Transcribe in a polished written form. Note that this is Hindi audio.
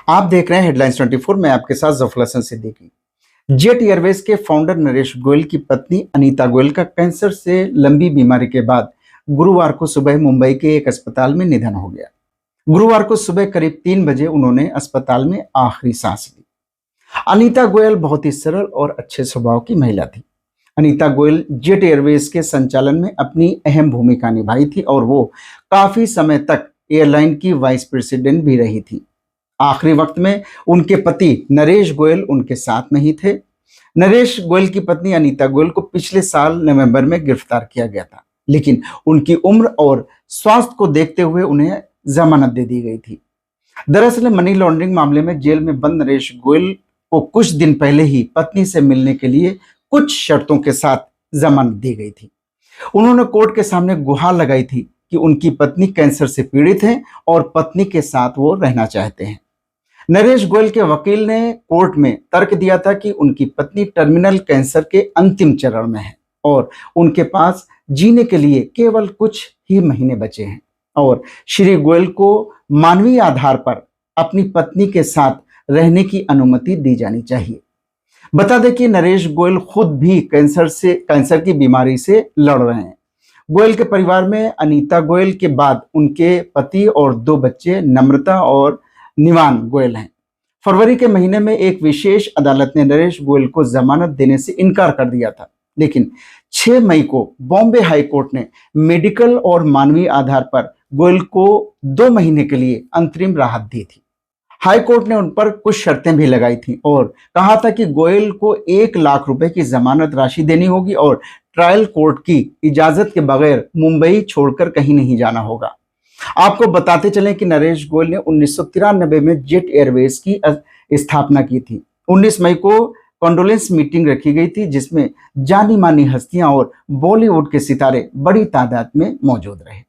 आप देख रहे हैं हेडलाइंस 24 में आपके साथ जफर हसन सिद्दीकी। जेट एयरवेज के फाउंडर नरेश गोयल की पत्नी अनीता गोयल का कैंसर से लंबी बीमारी के बाद गुरुवार को सुबह मुंबई के एक अस्पताल में निधन हो गया। गुरुवार को सुबह करीब 3 बजे उन्होंने अस्पताल में आखिरी सांस ली। अनीता गोयल बहुत ही सरल और अच्छे स्वभाव की महिला थी। अनीता गोयल जेट एयरवेज के संचालन में अपनी अहम भूमिका निभाई थी और वो काफी समय तक एयरलाइन की वाइस प्रेसिडेंट भी रही थी। आखिरी वक्त में उनके पति नरेश गोयल उनके साथ नहीं थे। नरेश गोयल की पत्नी अनीता गोयल को पिछले साल नवंबर में गिरफ्तार किया गया था, लेकिन उनकी उम्र और स्वास्थ्य को देखते हुए उन्हें जमानत दे दी गई थी। दरअसल मनी लॉन्ड्रिंग मामले में जेल में बंद नरेश गोयल को कुछ दिन पहले ही पत्नी से मिलने के लिए कुछ शर्तों के साथ जमानत दी गई थी। उन्होंने कोर्ट के सामने गुहार लगाई थी कि उनकी पत्नी कैंसर से पीड़ित है और पत्नी के साथ वो रहना चाहते हैं। नरेश गोयल के वकील ने कोर्ट में तर्क दिया था कि उनकी पत्नी टर्मिनल कैंसर के अंतिम चरण में है और उनके पास जीने के लिए केवल कुछ ही महीने बचे हैं और श्री गोयल को मानवीय आधार पर अपनी पत्नी के साथ रहने की अनुमति दी जानी चाहिए। बता दें कि नरेश गोयल खुद भी कैंसर की बीमारी से लड़ रहे हैं। गोयल के परिवार में अनीता गोयल के बाद उनके पति और 2 बच्चे नम्रता और निवान गोयल हैं। फरवरी के महीने में एक विशेष अदालत ने नरेश गोयल को जमानत देने से इनकार कर दिया था, लेकिन 6 मई को बॉम्बे हाई कोर्ट ने मेडिकल और मानवीय आधार पर गोयल को 2 महीने के लिए अंतरिम राहत दी थी। हाई कोर्ट ने उन पर कुछ शर्तें भी लगाई थी और कहा था कि गोयल को 1 लाख रुपए की जमानत राशि देनी होगी और ट्रायल कोर्ट की इजाजत के बगैर मुंबई छोड़कर कहीं नहीं जाना होगा। आपको बताते चलें कि नरेश गोयल ने 1993 में जेट एयरवेज की स्थापना की थी। 19 मई को कॉन्डोलेंस मीटिंग रखी गई थी, जिसमें जानी मानी हस्तियां और बॉलीवुड के सितारे बड़ी तादाद में मौजूद रहे।